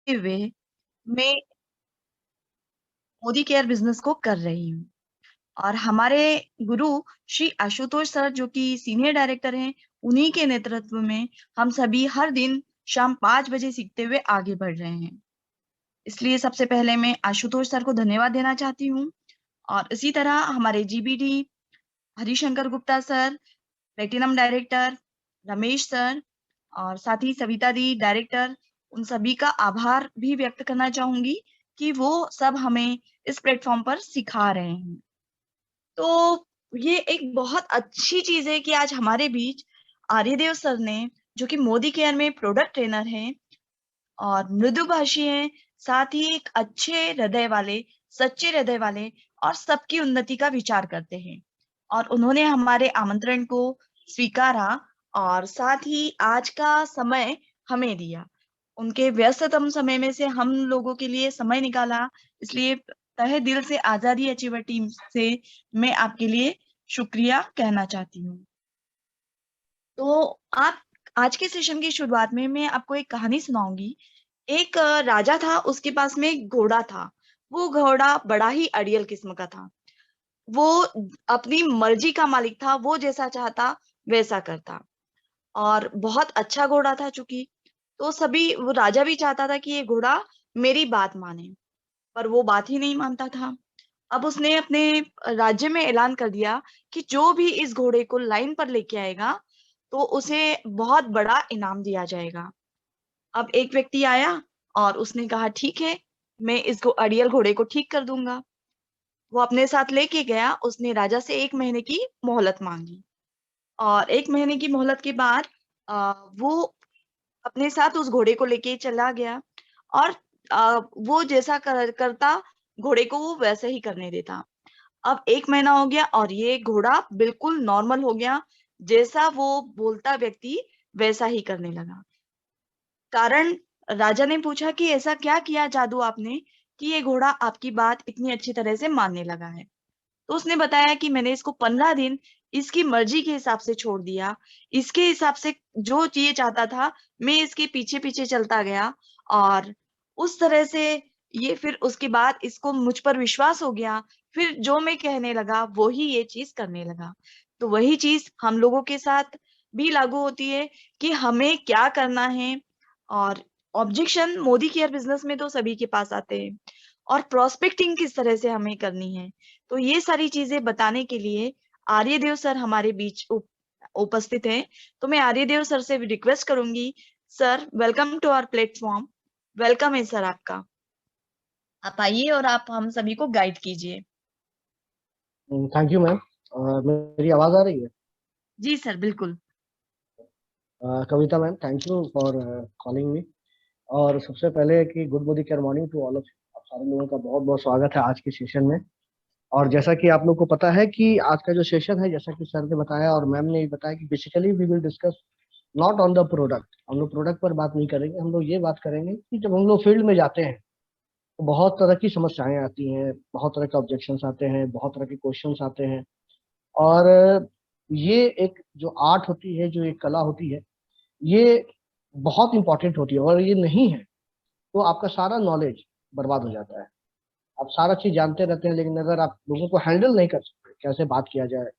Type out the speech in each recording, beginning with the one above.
हुए मैं Modi care business को कर रही हूँ और हमारे गुरु श्री आशुतोष सर जो कि सीनियर डायरेक्टर हैं, उन्हीं के नेतृत्व में हम सभी हर दिन शाम 5 बजे सीखते हुए आगे बढ़ रहे हैं। इसलिए सबसे पहले मैं आशुतोष सर को धन्यवाद देना चाहती हूँ। और इसी तरह हमारे GBD Harishankar Gupta sir, platinum director Ramesh sir और साथ ही सविता दी डायरेक्टर, उन सभी का आभार भी व्यक्त करना चाहूंगी कि वो सब हमें इस प्लेटफॉर्म पर सिखा रहे हैं। तो ये एक बहुत अच्छी चीज है कि आज हमारे बीच आर्यदेव सर ने, जो कि मोदी केयर में प्रोडक्ट ट्रेनर हैं और मृदुभाषी हैं, साथ ही एक अच्छे हृदय वाले, सच्चे हृदय वाले और सबकी उन्नति का विचार करते हैं, और उन्होंने हमारे आमंत्रण को स्वीकारा और साथ ही आज का समय हमें दिया। उनके व्यस्ततम समय में से हम लोगों के लिए समय निकाला। इसलिए तहे दिल से आजादी अचीवर टीम से मैं आपके लिए शुक्रिया कहना चाहती हूँ। तो आप आज के सेशन की शुरुआत में मैं आपको एक कहानी सुनाऊंगी। एक राजा था, उसके पास में एक घोड़ा था। वो घोड़ा बड़ा ही अड़ियल किस्म का था। वो अपनी मर्जी का मालिक था, वो जैसा चाहता वैसा करता, और बहुत अच्छा घोड़ा था चूंकि। तो सभी, वो राजा भी चाहता था कि ये घोड़ा मेरी बात माने, पर वो बात ही नहीं मानता था। अब उसने अपने राज्य में ऐलान कर दिया कि जो भी इस घोड़े को लाइन पर लेके आएगा तो उसे बहुत बड़ा इनाम दिया जाएगा। अब एक व्यक्ति आया और उसने कहा ठीक है, मैं इसको अड़ियल घोड़े को ठीक कर दूंगा। वो अपने साथ लेके गया, उसने राजा से 1 महीने की मोहलत मांगी, और 1 महीने की मोहलत के बाद वो अपने साथ उस घोड़े को लेके चला गया, और वो जैसा करता, घोड़े को वो वैसे ही करने देता। अब 1 महीना हो गया और ये घोड़ा बिल्कुल नॉर्मल हो गया, जैसा वो बोलता व्यक्ति वैसा ही करने लगा। कारण, राजा ने पूछा कि ऐसा क्या किया जादू आपने कि ये घोड़ा आपकी बात इतनी अच्छी तरह से मानने लगा है। तो उसने बताया कि मैंने इसको 15 दिन इसकी मर्जी के हिसाब से छोड़ दिया। इसके हिसाब से जो चीज चाहता था, मैं इसके पीछे पीछे चलता गया, और उस तरह से ये, फिर उसके बाद इसको मुझ पर विश्वास हो गया। फिर जो मैं कहने लगा वो ही ये चीज करने लगा। तो वही चीज हम लोगों के साथ भी लागू होती है कि हमें क्या करना है। और ऑब्जेक्शन मोदी केयर बिजनेस में तो सभी के पास आते हैं, और प्रोस्पेक्टिंग किस तरह से हमें करनी है। तो ये सारी चीजें बताने के लिए आर्यदेव सर हमारे बीच उपस्थित हैं। तो मैं आर्यदेव सर से रिक्वेस्ट करूंगी, sir welcome to our platform. Welcome है सर आपका। आप आइए और आप हम सभी को गाइड कीजिए। Thank you ma'am. मेरी आवाज़ आ रही है? जी सर, बिल्कुल। Kavita ma'am, thank you for calling me. और सबसे पहले कि good morning care morning to all of आप सारे लोगों का बहुत बहुत स्वागत है आज के सेशन में। और जैसा कि आप लोग को पता है कि आज का जो सेशन है, जैसा कि सर ने बताया और मैम ने भी बताया, कि basically we will discuss not on the product. हम लोग प्रोडक्ट पर बात नहीं करेंगे, हम लोग ये बात करेंगे कि जब हम लोग फील्ड में जाते हैं तो बहुत तरह की समस्याएं आती हैं, बहुत तरह के ऑब्जेक्शंस आते हैं, बहुत तरह के क्वेश्चंस आते हैं। और ये एक जो आर्ट होती है, जो एक कला होती है, ये बहुत इंपॉर्टेंट होती है। और ये नहीं है तो आपका सारा नॉलेज बर्बाद हो जाता है। आप सारा चीज जानते रहते हैं, लेकिन अगर आप लोगों को हैंडल नहीं कर सकते, कैसे बात किया जाए,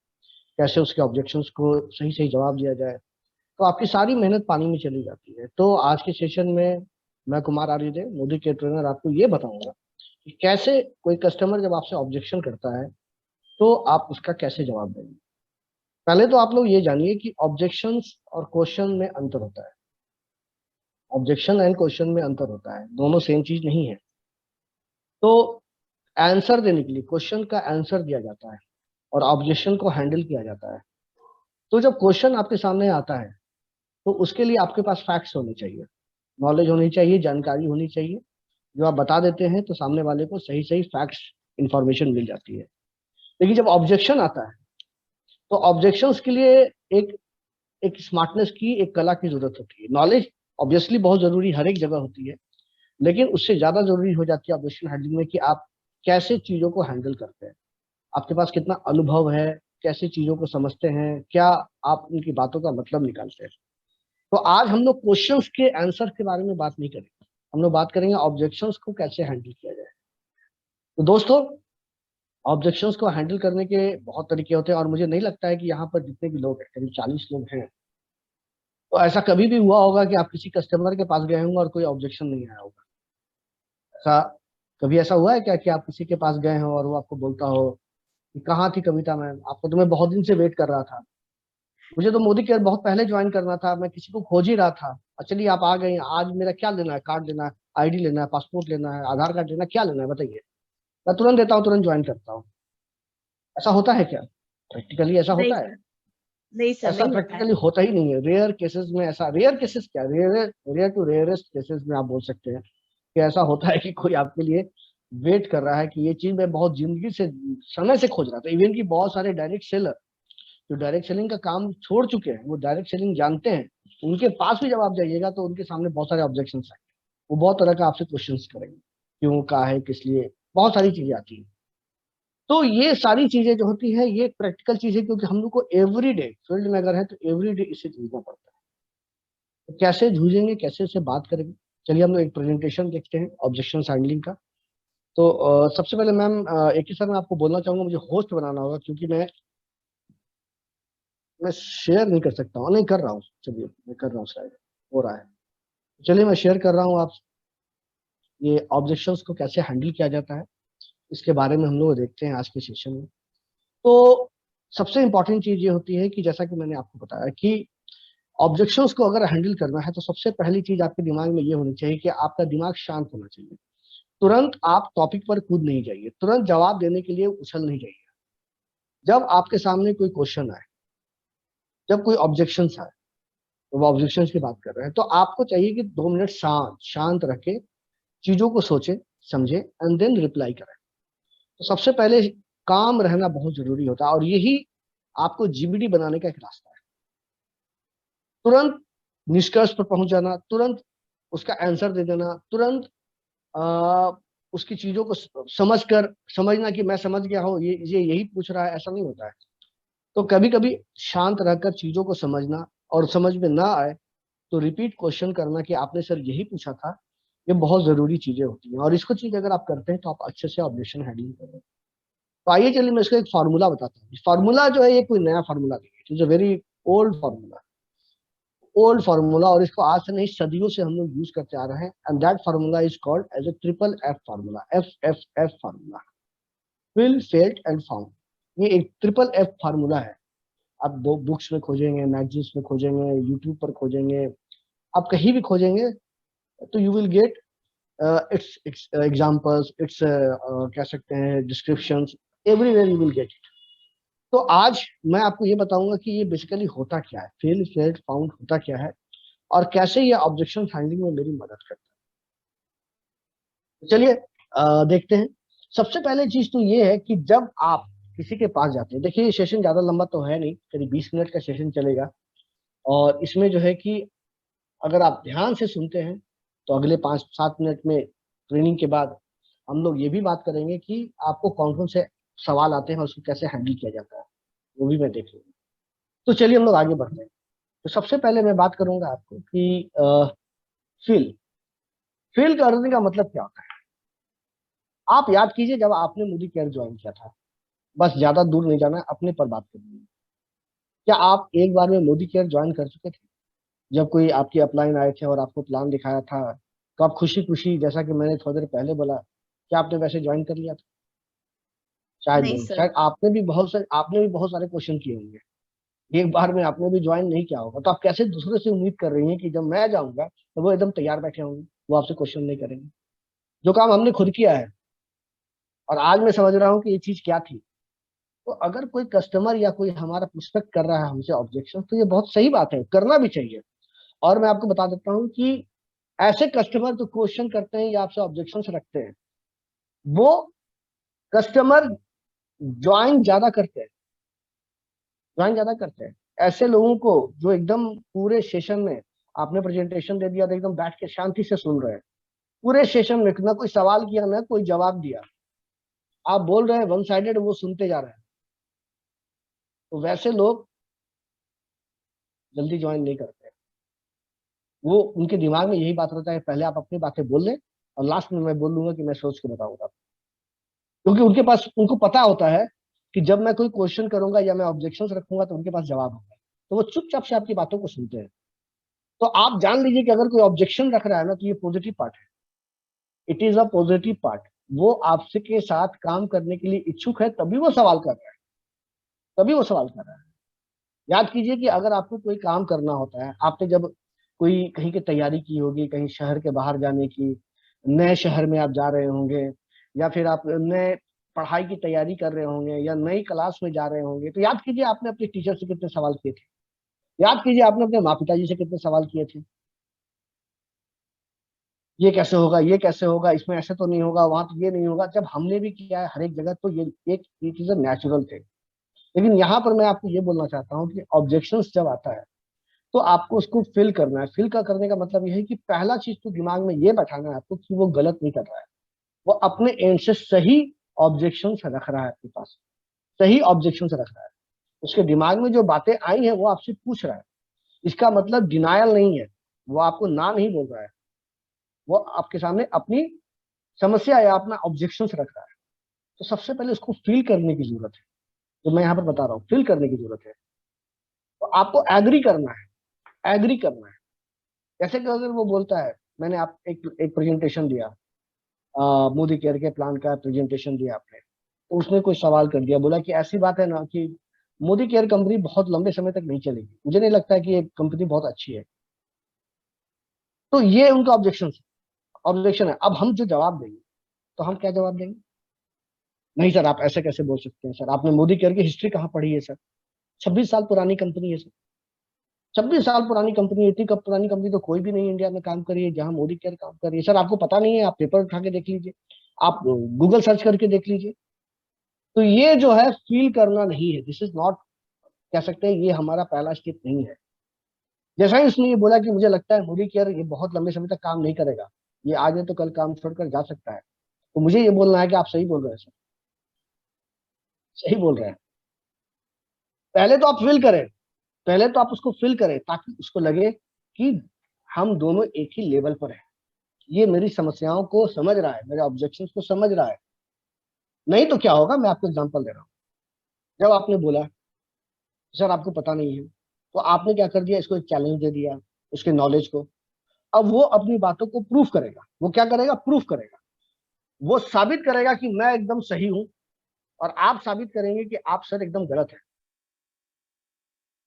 कैसे उसके ऑब्जेक्शंस को सही सही जवाब दिया जाए, तो आपकी सारी मेहनत पानी में चली जाती है। तो आज के सेशन में मैं कुमार आर्यदेव, मोदी के ट्रेनर, आपको ये बताऊंगा कि कैसे कोई कस्टमर जब आपसे ऑब्जेक्शन करता है तो आप उसका कैसे जवाब देंगे। पहले तो आप लोग ये जानिए कि ऑब्जेक्शंस और क्वेश्चन में अंतर होता है। ऑब्जेक्शन एंड क्वेश्चन में अंतर होता है, दोनों सेम चीज नहीं है। तो आंसर देने के लिए क्वेश्चन का आंसर दिया जाता है और ऑब्जेक्शन को हैंडल किया जाता है। तो जब क्वेश्चन आपके सामने आता है तो उसके लिए आपके पास फैक्ट्स होने चाहिए, नॉलेज होनी चाहिए, जानकारी होनी चाहिए। जो आप बता देते हैं तो सामने वाले को सही सही फैक्ट्स इंफॉर्मेशन मिल जाती है। लेकिन जब ऑब्जेक्शन आता है तो ऑब्जेक्शंस के लिए एक एक स्मार्टनेस की, एक कला की जरूरत होती है। नॉलेज ऑब्वियसली बहुत जरूरी हर एक जगह होती है, लेकिन उससे ज्यादा जरूरी हो जाती है ऑब्जेक्शन हैंडलिंग में कि आप कैसे चीजों को हैंडल करते हैं, आपके पास कितना अनुभव है, कैसे चीजों को समझते हैं, क्या आप उनकी बातों का मतलब निकालते हैं। तो आज हम लोग क्वेश्चंस के आंसर के बारे में बात नहीं करेंगे, हम लोग बात करेंगे ऑब्जेक्शंस को कैसे हैंडल किया जाए। तो दोस्तों, ऑब्जेक्शंस को हैंडल करने के बहुत तरीके होते हैं, और मुझे नहीं लगता है कि यहाँ पर जितने भी लोग हैं, करीब 40 लोग हैं, तो ऐसा कभी भी हुआ होगा कि आप किसी कस्टमर के पास गए होंगे और कोई ऑब्जेक्शन नहीं आया होगा। ऐसा कभी ऐसा हुआ है क्या कि आप किसी के पास गए हो और वो आपको बोलता हो कि कहाँ थी कविता मैम, आपको तो मैं बहुत दिन से वेट कर रहा था, मुझे तो मोदी केयर बहुत पहले ज्वाइन करना था, मैं किसी को खोज ही रहा था, चलिए आप आ गए, आज मेरा क्या लेना है, कार्ड लेना है, आईडी लेना है, पासपोर्ट लेना है, आधार कार्ड लेना है, क्या लेना है बताइए, मैं तुरंत देता हूँ, तुरंत ज्वाइन करता हूँ। ऐसा होता है क्या? प्रैक्टिकली ऐसा नहीं होता है? सर, नहीं सर, ऐसा नहीं होता है। प्रैक्टिकली होता ही नहीं है। रेयर केसेस में ऐसा, रेयर केसेस क्या, rare rare to rarest cases में आप बोल सकते हैं कि ऐसा होता है कि कोई आपके लिए वेट कर रहा है कि ये चीज मैं बहुत जिंदगी से, समय से खोज रहा था। इवन की बहुत सारे डायरेक्ट सेलर जो डायरेक्ट सेलिंग का काम छोड़ चुके हैं, वो डायरेक्ट सेलिंग जानते हैं, उनके पास भी जब आप जाइएगा तो उनके सामने बहुत सारे ऑब्जेक्शन आएंगे, वो बहुत तरह का आपसे क्वेश्चन करेंगे, क्यों, का है, किस लिए, बहुत सारी चीजें आती हैं। तो ये सारी चीजें जो होती है ये प्रैक्टिकल चीज है, क्योंकि हम लोग को एवरीडे फील्ड में अगर है तो एवरीडे इससे जूझना पड़ता है। तो कैसे जूझेंगे, कैसे इससे बात करेंगे, चलिए हम लोग एक प्रेजेंटेशन देखते हैं ऑब्जेक्शन हैंडलिंग का। तो सबसे पहले मैम, एक ही सर मैं आपको बोलना चाहूंगा, मुझे होस्ट बनाना होगा, क्योंकि मैं शेयर नहीं कर सकता हूँ, नहीं कर रहा हूँ, चलिए मैं कर रहा हूँ, शायद हो रहा है, चलिए मैं शेयर कर रहा हूँ। आप ये ऑब्जेक्शंस को कैसे हैंडल किया जाता है इसके बारे में हम लोग देखते हैं आज के सेशन में। तो सबसे इंपॉर्टेंट चीज ये होती है कि जैसा कि मैंने आपको बताया कि ऑब्जेक्शंस को अगर हैंडल करना है तो सबसे पहली चीज आपके दिमाग में ये होनी चाहिए कि आपका दिमाग शांत होना चाहिए। तुरंत आप टॉपिक पर कूद नहीं जाइए, तुरंत जवाब देने के लिए उछल नहीं जाइए। जब आपके सामने कोई क्वेश्चन आए, जब कोई ऑब्जेक्शन आए, तो वो ऑब्जेक्शन की बात कर रहे हैं, तो आपको चाहिए कि 2 मिनट शांत शांत रख के चीजों को सोचे, समझे, एंड देन रिप्लाई करें। तो सबसे पहले काम रहना बहुत जरूरी होता है, और यही आपको जीबीडी बनाने का एक रास्ता है। तुरंत निष्कर्ष पर पहुंच जाना, तुरंत उसका आंसर दे देना, तुरंत आ, उसकी चीजों को समझ कर समझना कि मैं समझ गया हूँ, ये यही पूछ रहा है, ऐसा नहीं होता है। तो कभी कभी शांत रहकर चीजों को समझना, और समझ में ना आए तो रिपीट क्वेश्चन करना कि आपने सर यही पूछा था। ये बहुत जरूरी चीजें होती हैं, और इसको चीज अगर आप करते हैं तो आप अच्छे से ऑब्जेक्शन हैंडलिंग करें। तो आइए चलिए मैं इसका एक फार्मूला बताता हूँ। फार्मूला जो है ये कोई नया फार्मूला नहीं है, it is a very old formula, old formula, और इसको आज से नहीं सदियों से हम लोग यूज करते आ रहे हैं। And that formula is called as a triple F formula, F F F formula, fill, felt and found. ये एक ट्रिपल एफ फार्मूला है। आप दो बुक्स में खोजेंगे, मैगजीन्स में खोजेंगे, यूट्यूब पर खोजेंगे, आप कहीं भी खोजेंगे तो you will get it's examples, it's कह सकते हैं description, everywhere you will get it. तो आज मैं आपको ये बताऊंगा कि ये बेसिकली होता क्या है, फेल, फेल्ट, फाउंड होता क्या है, और कैसे ये ऑब्जेक्शन हैंडलिंग में मेरी मदद करता है। चलिए देखते हैं। सबसे पहले चीज तो ये है कि जब आप किसी के पास जाते हैं, देखिए ये सेशन ज्यादा लंबा तो है नहीं, करीब 20 मिनट का सेशन चलेगा, और इसमें जो है कि अगर आप ध्यान से सुनते हैं तो अगले 5-7 मिनट में ट्रेनिंग के बाद हम लोग ये भी बात करेंगे कि आपको कौन कौन से सवाल आते हैं और उसको कैसे हैंडल किया जाता है, वो भी मैं देख लूंगा। तो चलिए हम लोग आगे बढ़ते हैं। तो सबसे पहले मैं बात करूंगा आपको कि फील, फील करने का मतलब क्या होता है। आप याद कीजिए जब आपने मोदी केयर ज्वाइन किया था, बस ज्यादा दूर नहीं जाना है, अपने पर बात करनी है। क्या आप एक बार में मोदी केयर ज्वाइन कर चुके थे? जब कोई आपकी अपलाइन आए थे और आपको प्लान दिखाया था, तो आप खुशी खुशी, जैसा कि मैंने थोड़ी देर पहले बोला, क्या आपने वैसे ज्वाइन कर लिया था? शायद नहीं नहीं, सर। शायद आपने भी बहुत सारे क्वेश्चन किए होंगे, एक बार में आपने भी ज्वाइन नहीं किया होगा। तो आप कैसे दूसरे से उम्मीद कर रही हैं कि जब मैं जाऊंगा तो वो एकदम तैयार बैठे होंगे, वो आपसे क्वेश्चन नहीं करेंगे? जो काम हमने खुद किया है, और आज मैं समझ रहा हूँ कि ये चीज क्या थी। तो अगर कोई कस्टमर या कोई हमारा प्रोस्पेक्ट कर रहा है हमसे ऑब्जेक्शन, तो ये बहुत सही बात है, करना भी चाहिए। और मैं आपको बता देता हूँ कि ऐसे कस्टमर जो क्वेश्चन करते हैं या आपसे ऑब्जेक्शन रखते हैं, वो कस्टमर ज्वाइन ज्यादा करते हैं, ज्वाइन ज्यादा करते हैं। ऐसे लोगों को जो एकदम पूरे सेशन में आपने प्रेजेंटेशन दे दिया तो एकदम बैठ के शांति से सुन रहे हैं, पूरे सेशन में ना कोई सवाल किया ना कोई जवाब दिया, आप बोल रहे हैं वन साइडेड, वो सुनते जा रहे हैं, तो वैसे लोग जल्दी ज्वाइन नहीं करते। वो उनके दिमाग में यही बात रहता है, पहले आप अपनी बातें बोल लें और लास्ट में मैं बोल दूंगा कि मैं सोच के बताऊंगा। क्योंकि उनके पास, उनको पता होता है कि जब मैं कोई क्वेश्चन करूंगा या मैं ऑब्जेक्शंस रखूंगा तो उनके पास जवाब होगा, तो वो चुपचाप से आपकी बातों को सुनते हैं। तो आप जान लीजिए कि अगर कोई ऑब्जेक्शन रख रहा है ना, तो ये पॉजिटिव पार्ट है, it is a positive part. वो आपसे के साथ काम करने के लिए इच्छुक है, तभी वो सवाल कर रहा है, तभी वो सवाल कर रहा है। याद कीजिए कि अगर आपको कोई काम करना होता है, आपने जब कोई कहीं की तैयारी की होगी, कहीं शहर के बाहर जाने की, नए शहर में आप जा रहे होंगे, या फिर आप नए पढ़ाई की तैयारी कर रहे होंगे या नई क्लास में जा रहे होंगे, तो याद कीजिए आपने अपने टीचर से कितने सवाल किए थे, याद कीजिए आपने अपने माँ पिताजी से कितने सवाल किए थे। ये कैसे होगा, ये कैसे होगा, इसमें ऐसे तो नहीं होगा, वहां तो ये नहीं होगा। जब हमने भी किया है हर एक जगह, तो ये एक it is a natural thing. लेकिन यहाँ पर मैं आपको ये बोलना चाहता हूँ कि ऑब्जेक्शंस जब आता है तो आपको उसको फिल करना है। फिल का करने का मतलब यह है कि पहला चीज तो दिमाग में ये बैठाना है आपको कि वो गलत नहीं कर रहा है, वो अपने एंड से सही ऑब्जेक्शन रख रहा है, आपके पास सही ऑब्जेक्शन रख रहा है। उसके दिमाग में जो बातें आई हैं वो आपसे पूछ रहा है, इसका मतलब डिनायल नहीं है, वो आपको ना नहीं बोल रहा है, वो आपके सामने अपनी समस्या या अपना ऑब्जेक्शन रख रहा है। तो सबसे पहले उसको फील करने की जरूरत है, जो मैं यहाँ पर बता रहा हूँ, फील करने की जरूरत है। तो आपको एग्री करना है, एग्री करना है। जैसे कि अगर वो बोलता है, मैंने आप एक एक प्रेजेंटेशन दिया, मोदी केयर के प्लान का प्रेजेंटेशन दिया आपने, तो उसने कोई सवाल कर दिया, बोला कि ऐसी बात है ना कि मोदी केयर कंपनी बहुत लंबे समय तक नहीं चलेगी, मुझे नहीं लगता है कि ये कंपनी बहुत अच्छी है। तो ये उनका ऑब्जेक्शन है। अब हम जो जवाब देंगे, तो हम क्या जवाब देंगे? नहीं सर, आप ऐसे कैसे बोल सकते हैं सर, आपने मोदी केयर की हिस्ट्री कहाँ पढ़ी है सर? 26 साल पुरानी कंपनी है सर, 26 साल पुरानी कंपनी। इतनी कब पुरानी कंपनी तो कोई भी नहीं इंडिया में काम करी है जहां मोदी केयर काम कर रही है सर। आपको पता नहीं है? आप पेपर उठा के देख लीजिए, आप गूगल सर्च करके देख लीजिए। तो ये जो है फील करना नहीं है, दिस इज नॉट, कह सकते हैं ये हमारा पहला स्टेप नहीं है। जैसा ही उसने ये बोला कि मुझे लगता है मोदी केयर ये बहुत लंबे समय तक काम नहीं करेगा, ये आज नहीं तो कल काम छोड़कर जा सकता है, तो मुझे ये बोलना है कि आप सही बोल रहे हैं सर, सही बोल रहे हैं। पहले तो आप फील करें, पहले तो आप उसको फील करें, ताकि उसको लगे कि हम दोनों एक ही लेवल पर हैं, ये मेरी समस्याओं को समझ रहा है, मेरे ऑब्जेक्शंस को समझ रहा है। नहीं तो क्या होगा, मैं आपको एग्जांपल दे रहा हूँ। जब आपने बोला सर आपको पता नहीं है, तो आपने क्या कर दिया, इसको एक चैलेंज दे दिया, उसके नॉलेज को। अब वो अपनी बातों को प्रूफ करेगा, वो क्या करेगा, प्रूफ करेगा, वो साबित करेगा कि मैं एकदम सही हूं, और आप साबित करेंगे कि आप सर एकदम गलत है।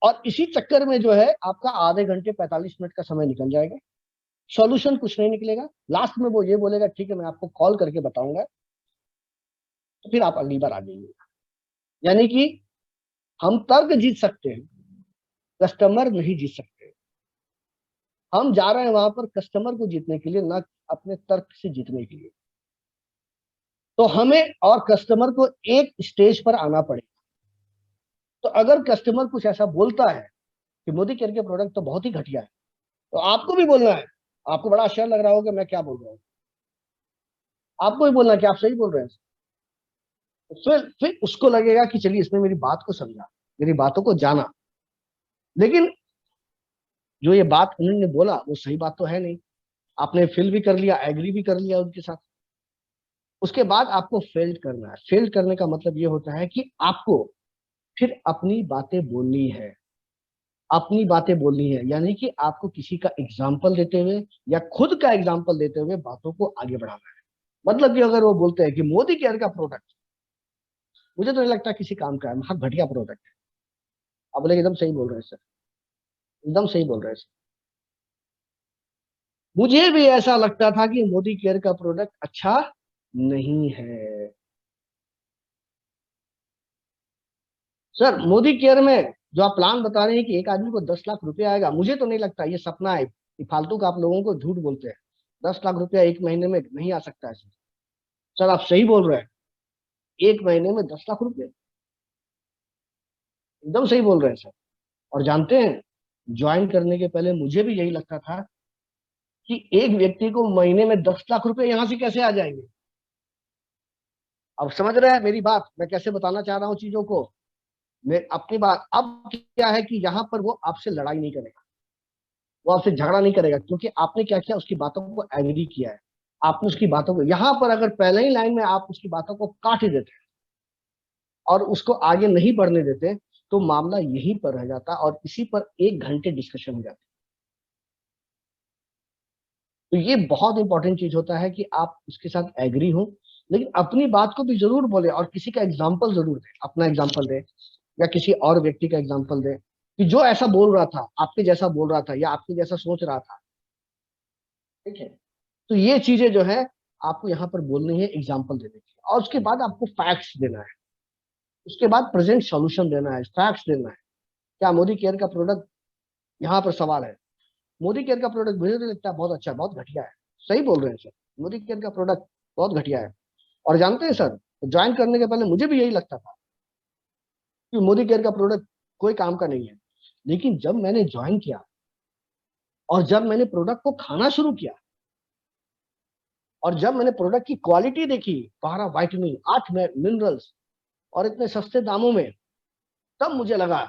और इसी चक्कर में जो है आपका आधे घंटे 45 मिनट का समय निकल जाएगा, सॉल्यूशन कुछ नहीं निकलेगा। लास्ट में वो ये बोलेगा ठीक है मैं आपको कॉल करके बताऊंगा, तो फिर आप अगली बार आ जाइए। यानी कि हम तर्क जीत सकते हैं, कस्टमर नहीं जीत सकते। हम जा रहे हैं वहां पर कस्टमर को जीतने के लिए, ना अपने तर्क से जीतने के लिए। तो हमें और कस्टमर को एक स्टेज पर आना पड़ेगा। तो अगर कस्टमर कुछ ऐसा बोलता है कि मोदी केयर के प्रोडक्ट तो बहुत ही घटिया है, तो आपको भी बोलना है। आपको बड़ा आश्चर्य लग रहा होगा मैं क्या बोल रहा हूँ, आपको भी बोलना है कि आप सही बोल रहे हैं। फिर उसको लगेगा कि चलिए इसने मेरी बात को समझा, मेरी बातों को जाना। लेकिन जो ये बात उन्होंने बोला वो सही बात तो है नहीं। आपने फील भी कर लिया, एग्री भी कर लिया उनके साथ। उसके बाद आपको फेल्ड करना है। फेल्ड करने का मतलब ये होता है कि आपको फिर अपनी बातें बोलनी है, अपनी बातें बोलनी है। यानी कि आपको किसी का एग्जाम्पल देते हुए या खुद का एग्जाम्पल देते हुए बातों को आगे बढ़ाना है। मतलब कि अगर वो बोलते हैं कि मोदी केयर का प्रोडक्ट मुझे तो नहीं लगता किसी काम का है, बहुत घटिया प्रोडक्ट है, आप बोले एकदम सही बोल रहे हैं सर, एकदम सही बोल रहे हैं सर, मुझे भी ऐसा लगता था कि मोदी केयर का प्रोडक्ट अच्छा नहीं है। सर मोदी केयर में जो आप प्लान बता रहे हैं कि एक आदमी को 10 लाख रुपए आएगा, मुझे तो नहीं लगता, ये सपना है, ये फालतू का आप लोगों को झूठ बोलते हैं। 10 लाख रुपया एक महीने में नहीं आ सकता है सर। सर आप सही बोल रहे हैं, एक महीने में 10 लाख रुपए, एकदम सही बोल रहे हैं सर। और जानते हैं, ज्वाइन करने के पहले मुझे भी यही लगता था कि एक व्यक्ति को महीने में 10 लाख रुपए यहाँ से कैसे आ जाएंगे। अब समझ रहे हैं मेरी बात, मैं कैसे बताना चाह रहा हूँ चीजों को। मैं अपनी बात, अब क्या है कि यहाँ पर वो आपसे लड़ाई नहीं करेगा, वो आपसे झगड़ा नहीं करेगा, क्योंकि आपने क्या किया, उसकी बातों को एग्री किया है। आपने उसकी बातों को, यहाँ पर अगर पहले ही लाइन में आप उसकी बातों को काट ही देते और उसको आगे नहीं बढ़ने देते, तो मामला यहीं पर रह जाता और इसी पर 1 घंटे डिस्कशन हो जाती। तो ये बहुत इंपॉर्टेंट चीज होता है कि आप उसके साथ एग्री हो, लेकिन अपनी बात को भी जरूर बोले और किसी का एग्जाम्पल जरूर दे, अपना एग्जाम्पल दे या किसी और व्यक्ति का एग्जाम्पल दे कि जो ऐसा बोल रहा था, आपके जैसा बोल रहा था या आपके जैसा सोच रहा था। ठीक है, तो ये चीजें जो है आपको यहाँ पर बोलनी है, एग्जाम्पल देने की, और उसके बाद आपको फैक्ट्स देना है, उसके बाद प्रेजेंट सॉल्यूशन देना है, फैक्ट्स देना है। क्या मोदी केयर का प्रोडक्ट, यहाँ पर सवाल है, मोदी केयर का प्रोडक्ट मुझे तो लगता है बहुत अच्छा है, बहुत घटिया है। सही बोल रहे हैं सर, मोदी केयर का प्रोडक्ट बहुत घटिया है। और जानते हैं सर, ज्वाइन करने के पहले मुझे भी यही लगता था कि मोदी केयर का प्रोडक्ट कोई काम का नहीं है। लेकिन जब मैंने ज्वाइन किया और जब मैंने प्रोडक्ट को खाना शुरू किया और जब मैंने प्रोडक्ट की क्वालिटी देखी, 12 विटामिन, 8 मिनरल्स और इतने सस्ते दामों में, तब मुझे लगा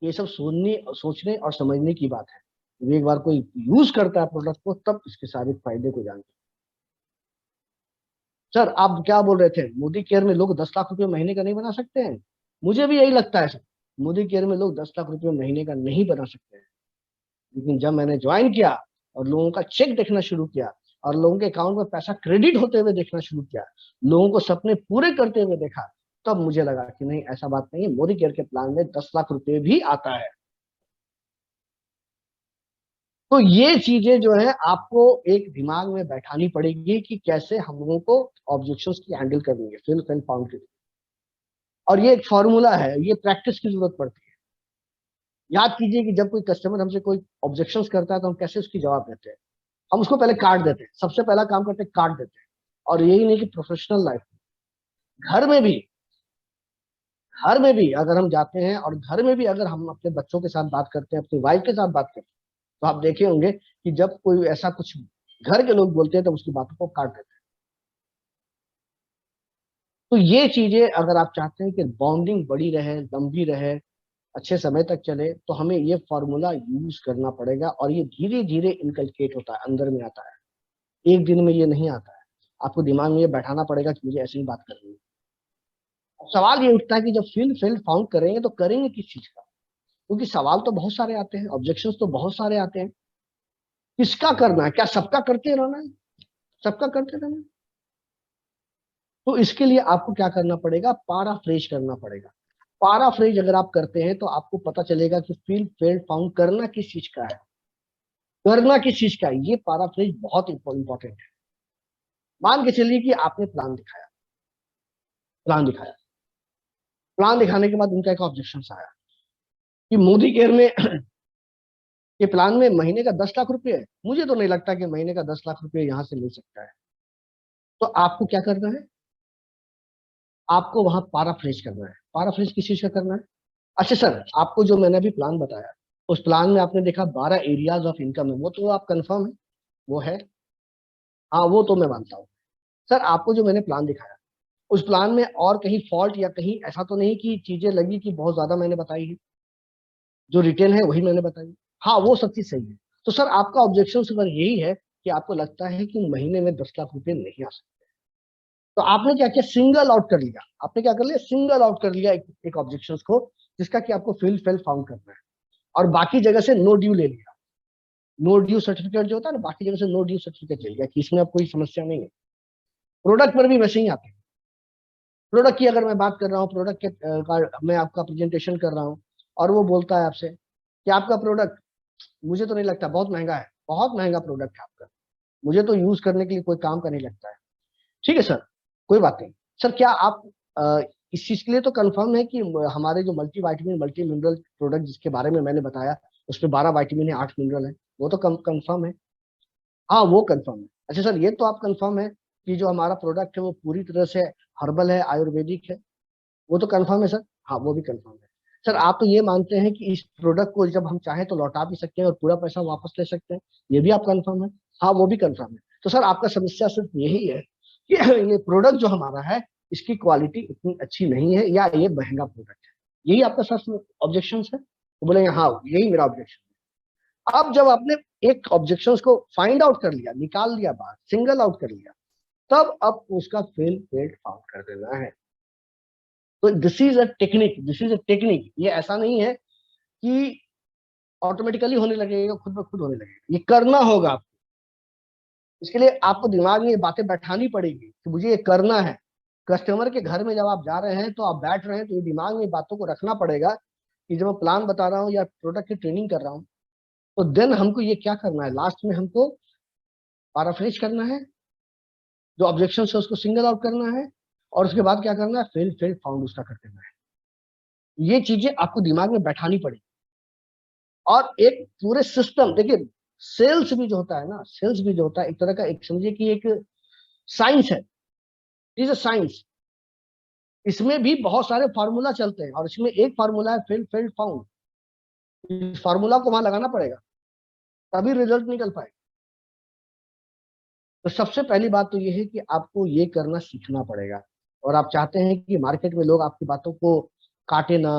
ये सब सोचने और समझने की बात है। जब एक बार कोई यूज करता है प्रोडक्ट को, तब इसके सारे फायदे को जानते हैं। सर आप क्या बोल रहे थे, मोदी केयर में लोग 10 लाख रुपए महीने का नहीं बना सकते हैं? मुझे भी यही लगता है सर, मोदी केयर में लोग 10 लाख रुपए महीने का नहीं बना सकते हैं। लेकिन जब मैंने ज्वाइन किया और लोगों का चेक देखना शुरू किया और लोगों के अकाउंट में पैसा क्रेडिट होते हुए देखना शुरू किया, लोगों को सपने पूरे करते हुए देखा, तब मुझे लगा कि नहीं, ऐसा बात नहीं है, मोदी केयर के प्लान में 10 लाख रुपए भी आता है। तो ये चीजें जो है आपको एक दिमाग में बैठानी पड़ेगी कि कैसे हम लोगों को ऑब्जेक्शंस की हैंडल करनी है, फिल एंड फाउंड की। और ये एक फॉर्मूला है, ये प्रैक्टिस की जरूरत पड़ती है। याद कीजिए कि जब कोई कस्टमर हमसे कोई ऑब्जेक्शंस करता है तो हम कैसे उसकी जवाब देते हैं। हम उसको पहले काट देते हैं, सबसे पहला काम करते हैं काट देते हैं। और यही नहीं कि प्रोफेशनल लाइफ, घर में भी, घर में भी अगर हम जाते हैं और घर में भी अगर हम अपने बच्चों के साथ बात करते हैं, अपनी वाइफ के साथ बात करते हैं, तो आप देखे होंगे कि जब कोई ऐसा कुछ घर के लोग बोलते हैं तो उसकी बातों को काट देते हैं। तो ये चीजें अगर आप चाहते हैं कि बॉन्डिंग बड़ी रहे, लंबी रहे, अच्छे समय तक चले, तो हमें ये फॉर्मूला यूज करना पड़ेगा। और ये धीरे धीरे इनकलकेट होता है, अंदर में आता है, एक दिन में ये नहीं आता है। आपको दिमाग में ये बैठाना पड़ेगा कि मुझे ऐसी ही बात करनी है। अब सवाल ये उठता है कि जब फील्ड फाउंड करेंगे तो करेंगे किस चीज का, क्योंकि सवाल तो बहुत सारे आते हैं, ऑब्जेक्शंस तो बहुत सारे आते हैं। किसका करना है, क्या सबका करते रहना है, सबका करते रहना है? तो इसके लिए आपको क्या करना पड़ेगा, पाराफ्रेज करना पड़ेगा। पाराफ्रेज अगर आप करते हैं तो आपको पता चलेगा कि फील्ड फाउंड करना किस चीज का है, करना किस चीज का है। ये पाराफ्रेज बहुत इंपॉर्टेंट है। मान के चलिए कि आपने प्लान दिखाया, प्लान दिखाया, प्लान दिखाने के बाद उनका एक ऑब्जेक्शन आया कि मोदी केयर में ये प्लान में महीने का 10 लाख रुपए है। मुझे तो नहीं लगता कि महीने का 10 लाख रुपए यहाँ से मिल सकता है। तो आपको क्या करना है, आपको वहां पाराफ्रेज करना है। पाराफ्रेज किस चीज का करना है? अच्छा सर, आपको जो मैंने अभी प्लान बताया, उस प्लान में आपने देखा 12 एरियाज ऑफ इनकम है, वो तो आप कंफर्म है, वो है? हाँ, वो तो मैं मानता हूँ। सर आपको जो मैंने प्लान दिखाया, उस प्लान में और कहीं फॉल्ट या कहीं ऐसा तो नहीं कि चीजें लगी कि बहुत ज्यादा मैंने बताई है? जो रिटेल है वही मैंने बताई। हाँ, वो सब चीज सही है। तो सर आपका ऑब्जेक्शन सिर्फ यही है कि आपको लगता है कि महीने में 10 लाख रुपए नहीं आ सकते। तो आपने क्या किया, सिंगल आउट कर लिया। आपने क्या कर लिया, सिंगल आउट कर लिया एक ऑब्जेक्शन को, जिसका कि आपको फेल फाउंड करना है। और बाकी जगह से नो ड्यू ले लिया। नो ड्यू सर्टिफिकेट जो होता है ना, बाकी जगह से नो ड्यू सर्टिफिकेट ले लिया कि इसमें अब कोई समस्या नहीं है। प्रोडक्ट पर भी वैसे ही आते हैं। प्रोडक्ट की अगर मैं बात कर रहा हूँ, प्रोडक्ट के मैं आपका प्रेजेंटेशन कर रहा हूँ और वो बोलता है आपसे कि आपका प्रोडक्ट मुझे तो नहीं लगता, बहुत महंगा है, बहुत महंगा प्रोडक्ट है आपका, मुझे तो यूज करने के लिए कोई काम का नहीं लगता है। ठीक है सर, कोई बात नहीं। सर क्या आप इस चीज के लिए तो कंफर्म है कि हमारे जो multi vitamin multi mineral product जिसके बारे में मैंने बताया, उसमें 12 विटामिन है, 8 मिनरल है, वो तो कंफर्म है? हाँ, वो कंफर्म है। अच्छा सर, ये तो आप कंफर्म है कि जो हमारा प्रोडक्ट है वो पूरी तरह से हर्बल है, आयुर्वेदिक है, वो तो कंफर्म है सर? हाँ, वो भी कंफर्म है। सर आप तो ये मानते हैं कि इस प्रोडक्ट को जब हम चाहें तो लौटा भी सकते हैं और पूरा पैसा वापस ले सकते हैं, ये भी आप कंफर्म है? हाँ, वो भी कंफर्म है। तो सर आपका समस्या सिर्फ यही है कि ये प्रोडक्ट जो हमारा है, इसकी क्वालिटी इतनी अच्छी नहीं है या ये महंगा प्रोडक्ट है, यही आपका सर ऑब्जेक्शन है? तो बोले हाँ, यही मेरा ऑब्जेक्शन है। अब जब आपने एक ऑब्जेक्शंस को फाइंड आउट कर लिया, निकाल लिया बाहर, सिंगल आउट कर लिया, तब अब उसका फेल्ड फाउंड कर देना है। तो this is a technique, this is a technique. ये ऐसा नहीं है कि ऑटोमेटिकली होने लगेगा, खुद ब खुद होने लगेगा, ये करना होगा आपको। इसके लिए आपको दिमाग में ये बातें बैठानी पड़ेगी कि मुझे ये करना है। कस्टमर के घर में जब आप जा रहे हैं तो आप बैठ रहे हैं, तो ये दिमाग में बातों को रखना पड़ेगा कि जब मैं प्लान बता रहा हूँ या प्रोडक्ट की ट्रेनिंग कर रहा हूँ, तो देन हमको ये क्या करना है, लास्ट में हमको पैराफ्रेज करना है, जो ऑब्जेक्शन है उसको सिंगल आउट करना है, और उसके बाद क्या करना है, फेल फाउंड उसका कर देना है। ये चीजें आपको दिमाग में बैठानी पड़ेगी। और एक पूरे सिस्टम, देखिए सेल्स भी जो होता है ना, सेल्स भी जो होता है एक तरह का, एक समझिए कि एक साइंस है, इज अ साइंस। इसमें भी बहुत सारे फार्मूला चलते हैं, और इसमें एक फार्मूला है फेल्ड फाउंड। इस फार्मूला को वहां लगाना पड़ेगा, तभी रिजल्ट निकल पाए। तो सबसे पहली बात तो ये है कि आपको ये करना सीखना पड़ेगा। और आप चाहते हैं कि मार्केट में लोग आपकी बातों को काटे ना,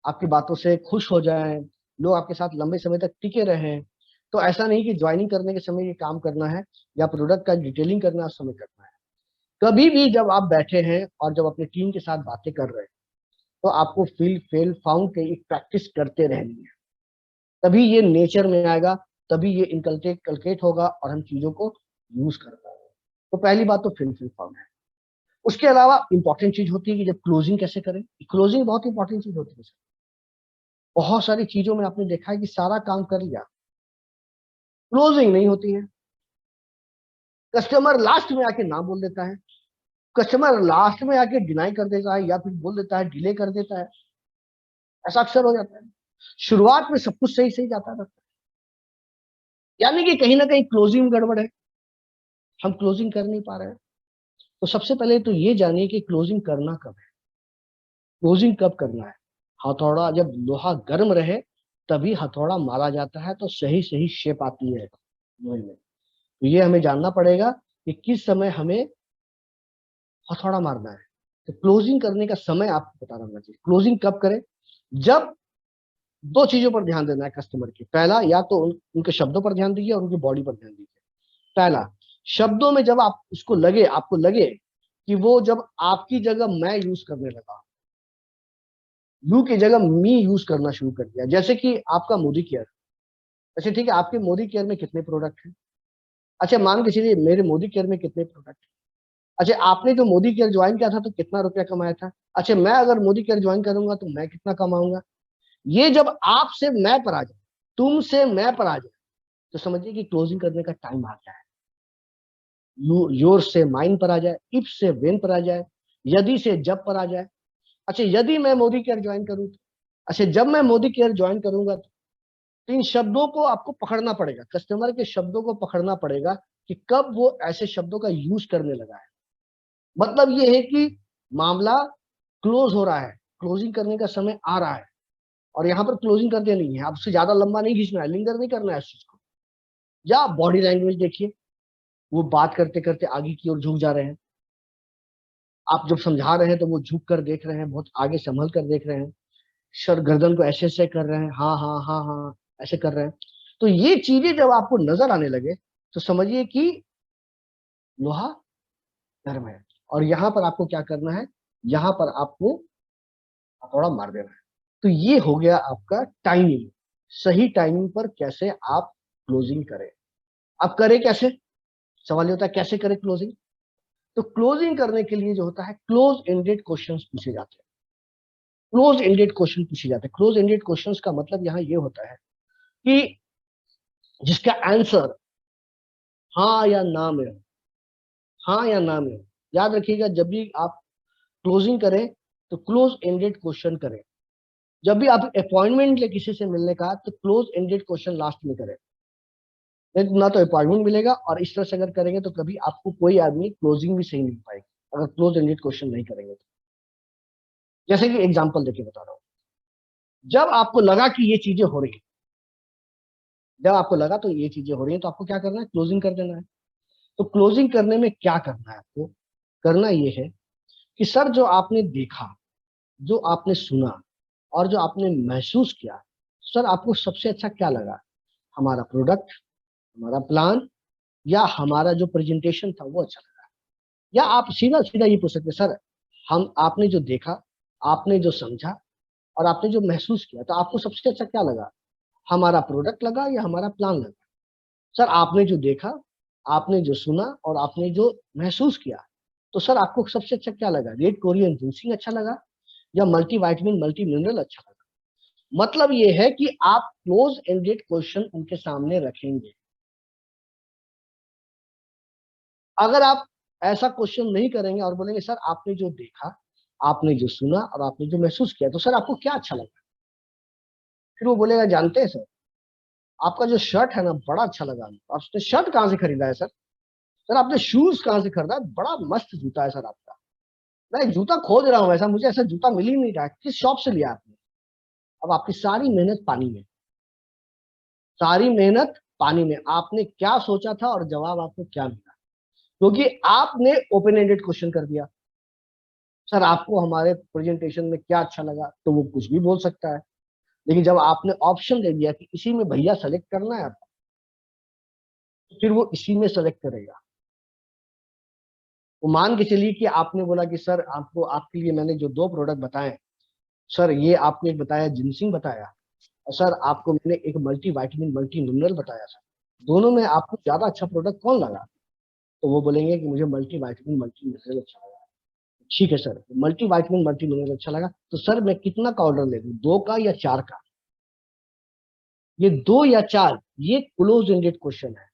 आपकी बातों से खुश हो जाएं, लोग आपके साथ लंबे समय तक टिके रहें, तो ऐसा नहीं कि ज्वाइनिंग करने के समय ये काम करना है या प्रोडक्ट का डिटेलिंग करना उस समय करना है। कभी भी जब आप बैठे हैं और जब अपनी टीम के साथ बातें कर रहे हैं, तो आपको फील फेल फाउंड की एक प्रैक्टिस करते रहनी है। तभी ये नेचर में आएगा, तभी ये इनकलकेट होगा और हम चीजों को यूज कर पाएंगे। तो पहली बात तो फेल फाउंड है। उसके अलावा इंपॉर्टेंट चीज होती है कि जब क्लोजिंग कैसे करें। क्लोजिंग बहुत इंपॉर्टेंट चीज होती है। बहुत सारी चीजों में आपने देखा है कि सारा काम कर लिया, क्लोजिंग नहीं होती है। कस्टमर लास्ट में आके ना बोल देता है, कस्टमर लास्ट में आके डिनाई कर देता है, या फिर बोल देता है, डिले कर देता है। ऐसा अक्सर हो जाता है। शुरुआत में सब कुछ सही सही जाता रहता है, यानी कि कहीं ना कहीं क्लोजिंग गड़बड़ है, हम क्लोजिंग कर नहीं पा रहे हैं। तो सबसे पहले तो ये जानिए कि क्लोजिंग करना कब है, क्लोजिंग कब करना है। हथौड़ा जब लोहा गर्म रहे तभी हथौड़ा मारा जाता है, तो सही सही शेप आती है लोहे में। तो ये हमें जानना पड़ेगा कि किस समय हमें हथौड़ा मारना है। तो क्लोजिंग करने का समय आपको पता रहना चाहिए। क्लोजिंग कब करें, जब दो चीजों पर ध्यान देना है कस्टमर की। पहला, या तो उनके शब्दों पर ध्यान दीजिए और उनकी बॉडी पर ध्यान दीजिए। पहला, शब्दों में जब आप उसको लगे, आपको लगे कि वो जब आपकी जगह मैं यूज करने लगा, यू की जगह मी यूज करना शुरू कर दिया। जैसे कि आपका मोदी केयर, अच्छा ठीक है, आपके मोदी केयर में कितने प्रोडक्ट हैं? अच्छा मान के चलिए मेरे मोदी केयर में कितने प्रोडक्ट हैं। अच्छा आपने जो मोदी केयर ज्वाइन किया था तो कितना रुपया कमाया था? अच्छा मैं अगर मोदी केयर ज्वाइन करूंगा तो मैं कितना कमाऊंगा? ये जब आपसे मैं पर आ जाए, तुमसे मैं पर आ जाए, तो समझिए कि क्लोजिंग करने का टाइम आ गया है। योर से माइन पर आ जाए, इफ से वेन पर आ जाए, यदि से जब पर आ जाए। अच्छा यदि मैं मोदी केयर ज्वाइन करूँ तो, अच्छा जब मैं मोदी केयर ज्वाइन करूंगा तो इन शब्दों को आपको पकड़ना पड़ेगा, कस्टमर के शब्दों को पकड़ना पड़ेगा कि कब वो ऐसे शब्दों का यूज करने लगा है। मतलब ये है कि मामला क्लोज हो रहा है, क्लोजिंग करने का समय आ रहा है। और यहाँ पर क्लोजिंग कर देनी है, आपसे ज्यादा लंबा नहीं खींचना है, लिंगर नहीं करना है इस चीज को। या बॉडी लैंग्वेज देखिए, वो बात करते करते आगे की ओर झुक जा रहे हैं, आप जब समझा रहे हैं तो वो झुक कर देख रहे हैं, बहुत आगे संभल कर देख रहे हैं, सर गर्दन को ऐसे ऐसे कर रहे हैं, हाँ हाँ हाँ हाँ ऐसे कर रहे हैं। तो ये चीजें जब आपको नजर आने लगे तो समझिए कि लोहा गर्म है। और यहाँ पर आपको क्या करना है, यहाँ पर आपको हथौड़ा मार देना है। तो ये हो गया आपका टाइमिंग। सही टाइमिंग पर कैसे आप क्लोजिंग करें। आप करें कैसे, सवाल ये होता है कैसे करें क्लोजिंग। तो क्लोजिंग करने के लिए जो होता है, क्लोज एंडेड क्वेश्चंस पूछे जाते हैं। क्लोज एंडेड क्वेश्चन पूछे जाते हैं। क्लोज एंडेड क्वेश्चंस का मतलब यहाँ ये होता है कि जिसका आंसर हाँ या ना में हो, हाँ या ना में हो। याद रखिएगा, जब भी आप क्लोजिंग करें तो क्लोज एंडेड क्वेश्चन करें। जब भी आप अपॉइंटमेंट ले किसी से मिलने का, तो क्लोज एंडेड क्वेश्चन लास्ट में करें। नहीं तो ना तो अपॉइंटमेंट मिलेगा, और इस तरह से अगर करेंगे तो कभी आपको कोई आदमी क्लोजिंग भी सही नहीं पाएगी, अगर क्लोज एंडेड क्वेश्चन नहीं करेंगे तो। जैसे कि एग्जांपल देके बता रहा हूँ, जब आपको लगा कि ये चीजें हो रही है, जब आपको लगा तो ये चीजें हो रही है, तो आपको क्या करना है, क्लोजिंग कर देना है। तो क्लोजिंग करने में क्या करना है आपको, करना ये है कि सर जो आपने देखा, जो आपने सुना और जो आपने महसूस किया, सर आपको सबसे अच्छा क्या लगा, हमारा प्रोडक्ट, हमारा प्लान, या हमारा जो प्रेजेंटेशन था वो अच्छा लगा? या आप सीधा सीधा ये पूछ सकते हैं, सर हम आपने जो देखा, आपने जो समझा और आपने जो महसूस किया, तो आपको सबसे अच्छा क्या लगा? हमारा प्रोडक्ट लगा या हमारा प्लान लगा? सर आपने जो देखा, आपने जो सुना और आपने जो महसूस किया, तो सर आपको सबसे अच्छा क्या लगा? रेड कोरियन जिंसिंग अच्छा लगा या मल्टी वाइटमिन मल्टी मिनरल अच्छा लगा? मतलब ये है कि आप क्लोज एंडेड क्वेश्चन उनके सामने रखेंगे। अगर आप ऐसा क्वेश्चन नहीं करेंगे और बोलेंगे सर आपने जो देखा, आपने जो सुना और आपने जो महसूस किया, तो सर आपको क्या अच्छा लगा? फिर वो बोलेगा जानते हैं सर, आपका जो शर्ट है ना बड़ा अच्छा लगा हमको। आपने शर्ट कहाँ से खरीदा है सर? सर आपने शूज कहाँ से खरीदा है? बड़ा मस्त जूता है सर आपका। मैं जूता खोज रहा हूँ, ऐसा मुझे ऐसा जूता मिल ही नहीं रहा है, किस शॉप से लिया आपने? अब आपकी सारी मेहनत पानी में, सारी मेहनत पानी में। आपने क्या सोचा था और जवाब आपको क्या मिला? क्योंकि आपने ओपन एंडेड क्वेश्चन कर दिया। सर आपको हमारे प्रेजेंटेशन में क्या अच्छा लगा, तो वो कुछ भी बोल सकता है। लेकिन जब आपने ऑप्शन दे दिया कि इसी में भैया सेलेक्ट करना है आपको, तो फिर वो इसी में सेलेक्ट करेगा। वो मान के चलिए कि आपने बोला कि सर आपको, आपके लिए मैंने जो दो प्रोडक्ट बताए, सर ये आपने एक बताया जिंसिंग बताया, और सर आपको मैंने एक मल्टी वाइटमिन मल्टी मिनरल बताया। सर दोनों में आपको ज्यादा अच्छा प्रोडक्ट कौन लगा? तो वो बोलेंगे कि मुझे मल्टी वाइटमिन मल्टी मिनरल अच्छा लगा। ठीक है sir, multi vitamin multi mineral अच्छा लगा, तो सर मैं कितना का ऑर्डर ले लूं, दो का या चार का? ये दो या चार, ये क्लोज एंडेड क्वेश्चन है।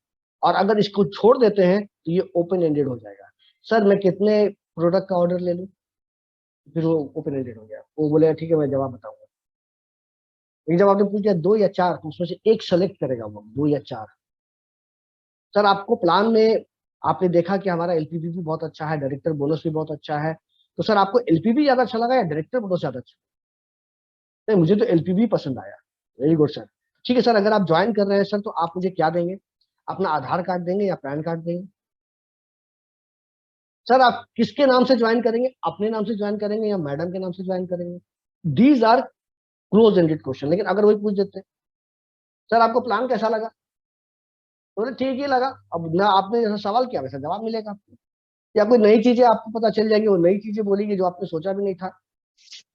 और अगर इसको छोड़ देते हैं तो ये ओपन एंडेड हो जाएगा। सर मैं कितने प्रोडक्ट का ऑर्डर ले लूं? फिर वो ओपन एंडेड हो गया। वो बोलेगा ठीक है मैं जवाब बताऊंगा। लेकिन जब आपने पूछ दिया दो या चार, तो उसमें से एक सेलेक्ट करेगा वो, दो या चार। सर आपको प्लान में आपने देखा कि हमारा एलपीवी भी बहुत अच्छा है, डायरेक्टर बोनस भी बहुत अच्छा है, तो सर आपको एलपीवी ज्यादा अच्छा लगा या डायरेक्टर बोनस ज्यादा अच्छा? नहीं मुझे तो एलपीवी पसंद आया। Very good sir. ठीक है सर, अगर आप ज्वाइन कर रहे हैं सर, तो आप मुझे क्या देंगे? अपना आधार कार्ड देंगे या पैन कार्ड देंगे? सर आप किसके नाम से ज्वाइन करेंगे? अपने नाम से ज्वाइन करेंगे या मैडम के नाम से ज्वाइन करेंगे? These are close ended question. लेकिन अगर वही पूछ देते, सर आपको प्लान कैसा लगा? बोले ठीक ही लगा। अब ना आपने जैसा सवाल किया वैसा जवाब मिलेगा आपको। या कोई नई चीजें आपको पता चल जाएगी, वो नई चीजें बोलेगी जो आपने सोचा भी नहीं था।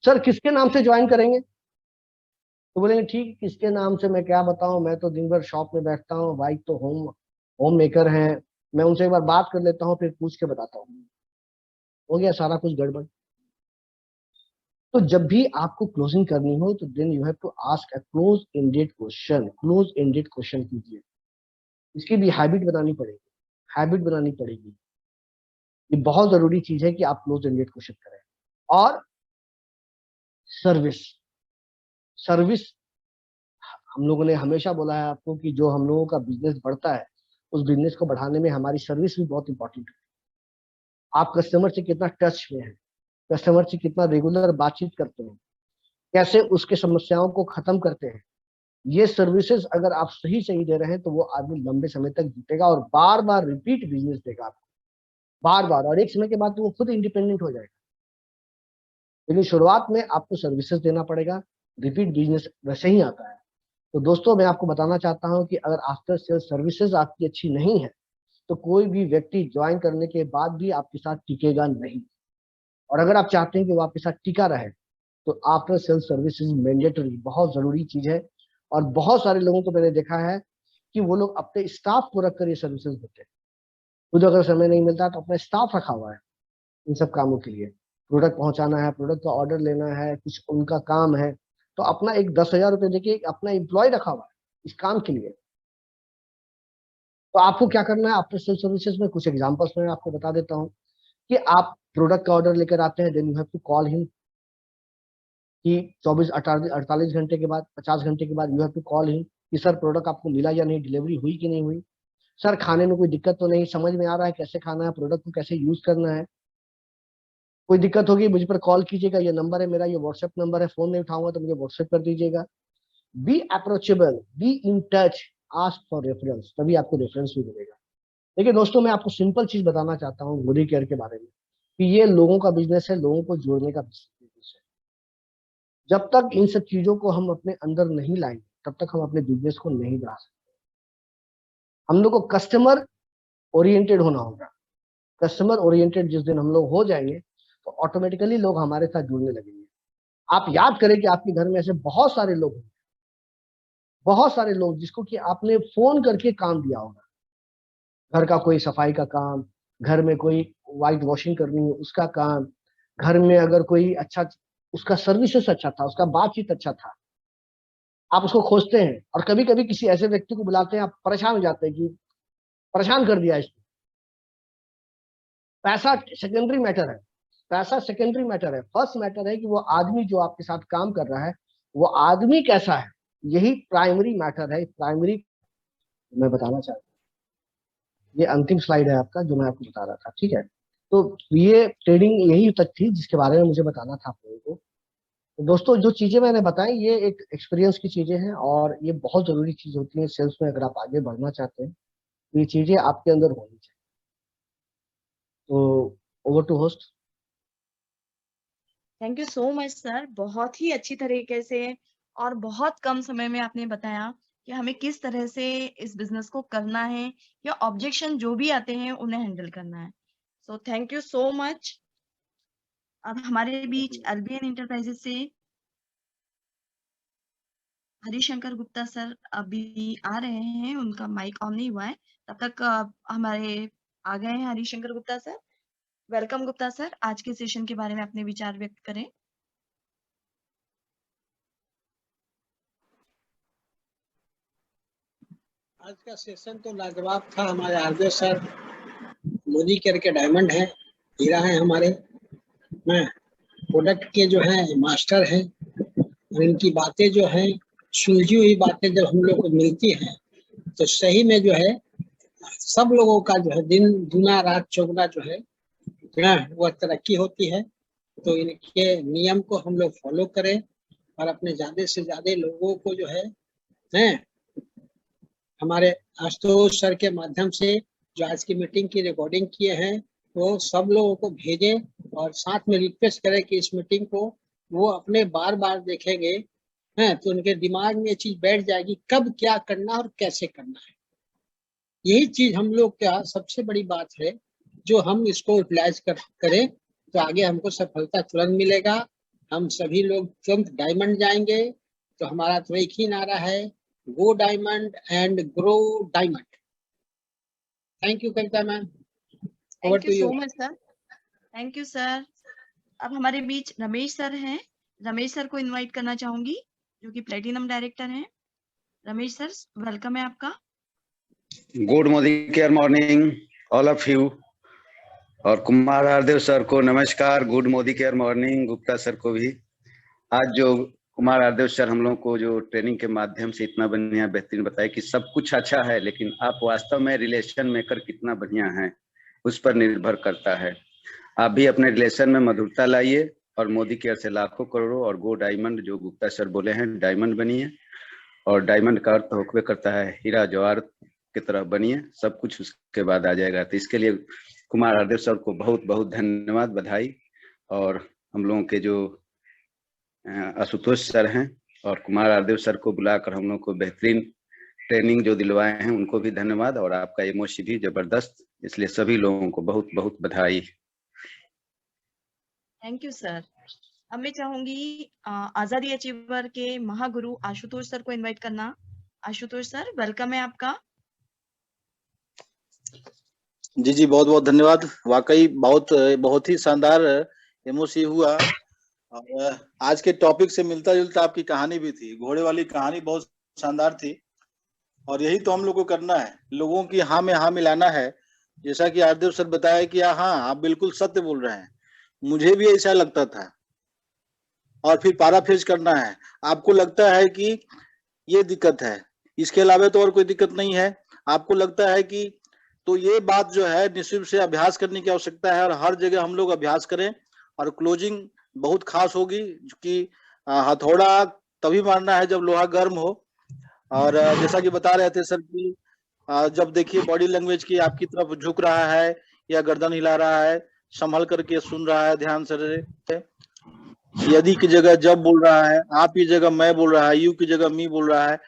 सर किसके नाम से ज्वाइन करेंगे? तो बोलेंगे ठीक, किसके नाम से मैं क्या बताऊं, मैं तो दिन भर शॉप में बैठता हूँ, वाइफ तो होम होम मेकर है, मैं उनसे एक बार बात कर लेता हूँ फिर पूछ के बताता हूँ। हो गया सारा कुछ गड़बड़। तो जब भी आपको क्लोजिंग करनी हो, तो then you have to ask a close ended question. Close ended question कीजिए। इसकी भी हैबिट बनानी पड़ेगी, हैबिट बनानी पड़ेगी। ये बहुत जरूरी चीज है कि आप क्लोज एंडेड क्वेश्चन करें। और सर्विस, सर्विस, हम लोगों ने हमेशा बोला है आपको कि जो हम लोगों का बिजनेस बढ़ता है, उस बिजनेस को बढ़ाने में हमारी सर्विस भी बहुत इंपॉर्टेंट है। आप कस्टमर से कितना टच में है, कस्टमर से कितना रेगुलर बातचीत करते हैं, कैसे उसके समस्याओं को खत्म करते हैं, ये सर्विसेज अगर आप सही सही दे रहे हैं, तो वो आदमी लंबे समय तक जीतेगा और बार बार रिपीट बिजनेस देगा आपको, बार बार। और एक समय के बाद तो वो खुद इंडिपेंडेंट हो जाएगा। लेकिन शुरुआत में आपको सर्विसेज देना पड़ेगा, रिपीट बिजनेस वैसे ही आता है। तो दोस्तों मैं आपको बताना चाहता हूं कि अगर आफ्टर सेल सर्विसेज आपकी अच्छी नहीं है, तो कोई भी व्यक्ति ज्वाइन करने के बाद भी आपके साथ टिकेगा नहीं। और अगर आप चाहते हैं कि वो आपके साथ टिका रहे, तो आफ्टर सेल सर्विसेज मैंडेटरी, बहुत जरूरी चीज है। और बहुत सारे लोगों को मैंने देखा है कि वो लोग अपने स्टाफ को रखकर ये सर्विसेज देते हैं। खुद अगर समय नहीं मिलता तो अपना स्टाफ रखा हुआ है इन सब कामों के लिए। प्रोडक्ट पहुंचाना है, प्रोडक्ट का ऑर्डर लेना है, कुछ उनका काम है, तो अपना एक 10,000 रुपये देके अपना एम्प्लॉय रखा हुआ है इस काम के लिए। तो आपको क्या करना है आफ्टर सेल सर्विसेज में, कुछ एग्जांपल्स मैं आपको बता देता हूँ। कि आप प्रोडक्ट का ऑर्डर लेकर आते हैं, then you have to call him कि 24 48 48 घंटे के बाद, 50 घंटे के बाद you have to call him कि सर प्रोडक्ट आपको मिला या नहीं, डिलीवरी हुई कि नहीं हुई, सर खाने में कोई दिक्कत तो नहीं, समझ में आ रहा है कैसे खाना है, प्रोडक्ट को कैसे यूज करना है, कोई दिक्कत होगी मुझ पर कॉल कीजिएगा, ये नंबर है मेरा, ये व्हाट्सएप नंबर है, फोन नहीं उठाऊंगा तो मुझे व्हाट्सएप कर दीजिएगा। Be approachable, be in touch, ask for reference, तभी आपको रेफरेंस भी मिलेगा। देखिए दोस्तों, मैं आपको सिंपल चीज बताना चाहता हूँ बॉडी केयर के बारे में, कि ये लोगों का बिजनेस है, लोगों को जोड़ने का बिजनेस है। जब तक इन सब चीजों को हम अपने अंदर नहीं लाएंगे, तब तक हम अपने बिजनेस को नहीं बढ़ा सकते। हम लोग को कस्टमर ओरिएंटेड होना होगा। कस्टमर ओरिएंटेड जिस दिन हम लोग हो जाएंगे तो ऑटोमेटिकली लोग हमारे साथ जुड़ने लगेंगे। आप याद करें कि आपके घर में ऐसे बहुत सारे लोग हैं, बहुत सारे लोग जिसको कि आपने फोन करके काम दिया होगा। घर का कोई सफाई का काम, घर में कोई वाइट वॉशिंग करनी है उसका काम, घर में अगर कोई अच्छा, उसका सर्विसेस अच्छा था, उसका बातचीत अच्छा था, आप उसको खोजते हैं। और कभी कभी किसी ऐसे व्यक्ति को बुलाते हैं, आप परेशान हो जाते हैं कि परेशान कर दिया इसको। पैसा सेकेंडरी मैटर है, पैसा सेकेंडरी मैटर है। फर्स्ट मैटर है कि वो आदमी जो आपके साथ काम कर रहा है वो आदमी कैसा है, यही प्राइमरी मैटर है। प्राइमरी मैं बताना चाहता हूँ, ये अंतिम स्लाइड है आपका जो मैं आपको बता रहा था, ठीक है। तो ये ट्रेडिंग यही तक थी जिसके बारे में मुझे बताना था आप लोगों को। तो दोस्तों जो चीजें मैंने बताई ये एक एक्सपीरियंस की चीजें हैं और ये बहुत जरूरी चीज होती है सेल्स में। अगर आप आगे बढ़ना चाहते हैं तो ये चीजें आपके अंदर होनी चाहिए। तो over to host. Thank you so much sir, बहुत ही अच्छी तरीके से और बहुत कम समय में आपने बताया कि हमें किस तरह से इस बिजनेस को करना है या ऑब्जेक्शन जो भी आते हैं उन्हें हैंडल करना है। So thank you so much. अब हमारे बीच अल्बियन इंटरप्राइजेस से हरिशंकर गुप्ता सर अभी आ रहे हैं, उनका माइक ऑन नहीं हुआ है। तब तक हमारे आ गए हैं Harishankar Gupta sir. Welcome Gupta sir, आज के सेशन के बारे में अपने विचार व्यक्त करें। आज का सेशन तो लाजवाब था। हमारे आरजे सर मोदी केयर के डायमंड है, हीरा है हमारे। मैं प्रोडक्ट के जो है मास्टर हैं और इनकी बातें जो है सुलझी हुई बातें जब हम लोग को मिलती हैं तो सही में जो है सब लोगों का जो है दिन दुना रात चौगुना जो है वह तरक्की होती है। तो इनके नियम को हम लोग फॉलो करें और अपने ज्यादा से ज्यादा लोगों को जो है हमारे आशुतोष सर के माध्यम से जो आज की मीटिंग की रिकॉर्डिंग किए हैं वो सब लोगों को भेजें और साथ में रिक्वेस्ट करें कि इस मीटिंग को वो अपने बार बार देखेंगे हैं तो उनके दिमाग में ये चीज बैठ जाएगी कब क्या करना और कैसे करना है। यही चीज हम लोग का सबसे बड़ी बात है, जो हम इसको यूटिलाइज करें तो आगे हमको सफलता तुरंत मिलेगा। हम सभी लोग तुरंत डायमंड जाएंगे। तो हमारा तो एक ही नारा है, go diamond and grow diamond. Thank you Kavita ma'am, over thank to you you. So much sir. Thank you sir. अब हमारे बीच रमेश सर हैं। रमेश सर को इनवाइट करना चाहूंगी, जो कि प्लेटिनम डायरेक्टर हैं। रमेश सर, वेलकम है आपका। Good Modi care morning all of you. और कुमार आरदेव सर को नमस्कार, good Modi care morning. Gupta sir को भी। आज जो कुमार आरदेव सर हम लोगों को जो ट्रेनिंग के माध्यम से इतना बढ़िया बेहतरीन बताया कि सब कुछ अच्छा है लेकिन आप वास्तव में रिलेशन मेकर कितना बढ़िया है उस पर निर्भर करता है। आप भी अपने रिलेशन में मधुरता लाइए और मोदी केयर से लाखों करोड़ों और गो डायमंड, जो गुप्ता सर बोले हैं, डायमंड बनिए। और डायमंड का अर्थ होकर करता है हीरा जवाहर की तरह बनिए, सब कुछ उसके बाद आ जाएगा। तो इसके लिए कुमार आरदेव सर को बहुत बहुत धन्यवाद, बधाई। और हम लोगों के जो आशुतोष सर हैं और कुमार आरदेव सर को बुलाकर हम लोग को बेहतरीन ट्रेनिंग जो दिलवाए हैं उनको भी धन्यवाद। और आपका एमओसी भी जबरदस्त, इसलिए सभी लोगों को बहुत बहुत बधाई। Thank you sir. अब मैं चाहूंगी आजादी अचीवर के महागुरु आशुतोष सर को इनवाइट करना। आशुतोष सर, वेलकम है आपका। जी जी, बहुत बहुत धन्यवाद। वाकई बहुत ही शानदार एमओसी हुआ। और आज के टॉपिक से मिलता जुलता आपकी कहानी भी थी, घोड़े वाली कहानी बहुत शानदार थी। और यही तो हम लोग को करना है, लोगों की हाँ में हाँ मिलाना है। जैसा कि आरदेव सर बताया कि हाँ आप बिल्कुल सत्य बोल रहे हैं, मुझे भी ऐसा लगता था। और फिर पैराफ्रेज करना है। आपको लगता है कि ये दिक्कत है, इसके अलावा तो और कोई दिक्कत नहीं है, आपको लगता है कि तो ये बात जो है निश्चित रूप से अभ्यास करने की आवश्यकता है। और हर जगह हम लोग अभ्यास करें और क्लोजिंग बहुत खास होगी कि हथौड़ा तभी मारना है जब लोहा गर्म हो। और जैसा कि बता रहे थे सर कि जब देखिए बॉडी लैंग्वेज की आपकी तरफ झुक रहा है या गर्दन हिला रहा है, संभल करके सुन रहा है ध्यान से। यदि की जगह जब बोल रहा है, आप की जगह मैं बोल रहा है, यू की जगह मी बोल रहा है,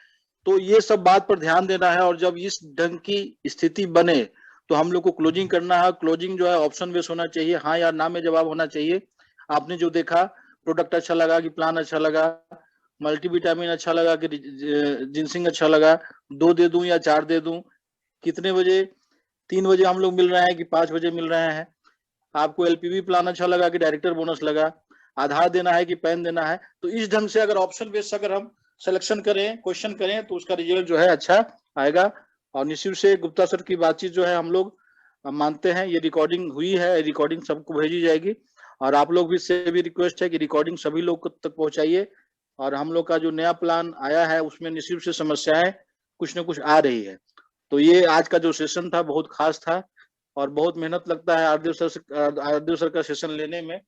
तो ये सब बात पर ध्यान देना है। और जब इस ढंग की स्थिति बने तो हम लोग को क्लोजिंग करना है। क्लोजिंग जो है ऑप्शन बेस होना चाहिए, हाँ या ना में जवाब होना चाहिए। आपने जो देखा, प्रोडक्ट अच्छा लगा कि प्लान अच्छा लगा, मल्टीविटामिन अच्छा लगा कि जिंसिंग अच्छा लगा, 2 दे दूं या 4 दे दूं, कितने बजे, 3 बजे हम लोग मिल रहे हैं कि 5 बजे मिल रहे हैं, आपको एलपीवी प्लान अच्छा लगा कि डायरेक्टर बोनस लगा, आधार देना है कि पैन देना है। तो इस ढंग से अगर ऑप्शन बेस अगर हम सिलेक्शन करें, क्वेश्चन करें, तो उसका रिजल्ट जो है अच्छा आएगा। और निश्चित से गुप्ता सर की बातचीत जो है हम लोग मानते हैं, ये रिकॉर्डिंग हुई है, रिकॉर्डिंग सबको भेजी जाएगी। और आप लोग भी से भी रिक्वेस्ट है कि रिकॉर्डिंग सभी लोग तक पहुंचाइए। और हम लोग का जो नया प्लान आया है उसमें निश्चित से समस्याएं कुछ न कुछ आ रही है। तो ये आज का जो सेशन था बहुत खास था और बहुत मेहनत लगता है आरदेव सर का सेशन लेने में।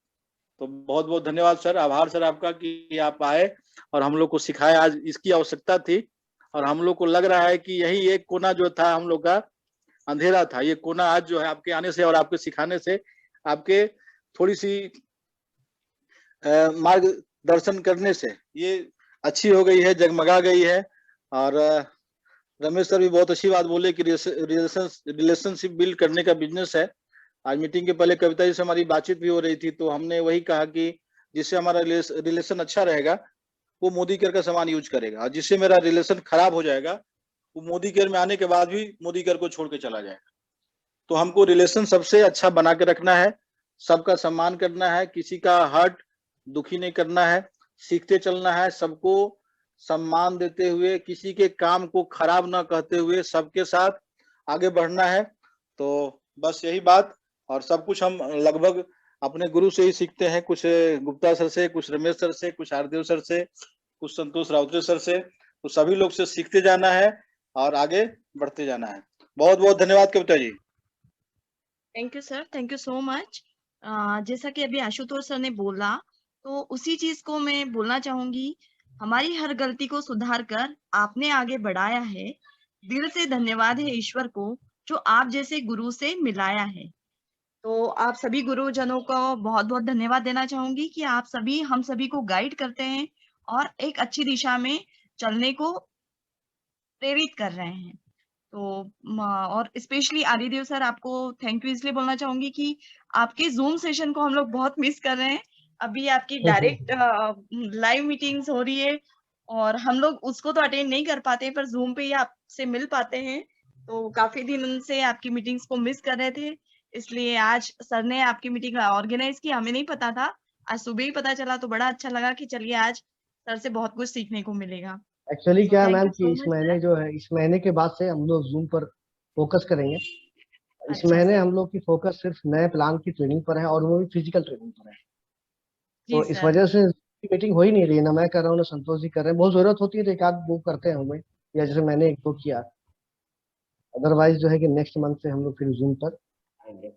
तो बहुत बहुत धन्यवाद सर, आभार सर आपका कि आप आए और हम लोग को सिखाए। आज इसकी आवश्यकता थी और हम लोग को लग रहा है कि यही एक कोना जो था हम लोग का अंधेरा था, ये कोना आज जो है आपके आने से और आपके सिखाने से, आपके थोड़ी सी मार्गदर्शन करने से ये अच्छी हो गई है, जगमगा गई है। और रमेश सर भी बहुत अच्छी बात बोले कि रिलेशनशिप बिल्ड करने का बिजनेस है। आज मीटिंग के पहले कविता जी से हमारी बातचीत भी हो रही थी, तो हमने वही कहा कि जिससे हमारा रिलेशन अच्छा रहेगा वो मोदी केयर का सामान यूज करेगा, और जिससे मेरा रिलेशन खराब हो जाएगा वो मोदी केयर में आने के बाद भी मोदी केयर को छोड़ के चला जाएगा। तो हमको रिलेशन सबसे अच्छा बना के रखना है, सबका सम्मान करना है, किसी का हर्ट दुखी नहीं करना है, सीखते चलना है, सबको सम्मान देते हुए, किसी के काम को खराब ना कहते हुए सबके साथ आगे बढ़ना है। तो बस यही बात। और सब कुछ हम लगभग अपने गुरु से ही सीखते हैं, कुछ गुप्ता सर से, कुछ रमेश सर से, कुछ आरदेव सर से, कुछ संतोष राउतरे सर से। तो सभी लोग से सीखते जाना है और आगे बढ़ते जाना है। बहुत बहुत धन्यवाद Kavita ji. Thank you sir, thank you so much. जैसा कि अभी आशुतोष सर ने बोला, तो उसी चीज को मैं बोलना चाहूंगी। हमारी हर गलती को सुधार कर आपने आगे बढ़ाया है। दिल से धन्यवाद है ईश्वर को जो आप जैसे गुरु से मिलाया है। तो आप सभी गुरुजनों को बहुत बहुत धन्यवाद देना चाहूंगी कि आप सभी हम सभी को गाइड करते हैं और एक अच्छी दिशा में चलने को प्रेरित कर रहे हैं। तो और स्पेशली आदिदेव सर, आपको थैंक यू इसलिए बोलना चाहूंगी कि आपके जूम सेशन को हम लोग बहुत मिस कर रहे हैं। अभी आपकी डायरेक्ट लाइव मीटिंग्स हो रही है और हम लोग उसको तो अटेंड नहीं कर पाते, पर जूम पे ही आपसे मिल पाते हैं। तो काफी दिन से आपकी मीटिंग्स को मिस कर रहे थे, इसलिए आज सर ने आपकी मीटिंग ऑर्गेनाइज की, हमें नहीं पता था। आज सुबह ही पता चला तो बड़ा अच्छा लगा कि चलिए आज सर से बहुत कुछ सीखने को मिलेगा। एक्चुअली So क्या है thank मैम you कि so इस much, महीने sir. जो है, इस महीने के बाद से हम लोग जूम पर फोकस करेंगे। इस अच्छा महीने सर। हम लोग की फोकस सिर्फ नए प्लान की ट्रेनिंग पर है और वो भी फिजिकल ट्रेनिंग पर है। जी तो इस सर। वजह से मीटिंग हो ही नहीं रही है, ना मैं कर रहा हूँ ना संतोष जी कर रहे हैं। बहुत जरूरत होती है तो एक आध वो करते हैं हमें, या जैसे मैंने एक दो किया। अदरवाइज जो है कि नेक्स्ट मंथ से हम लोग फिर जूम पर आएंगे।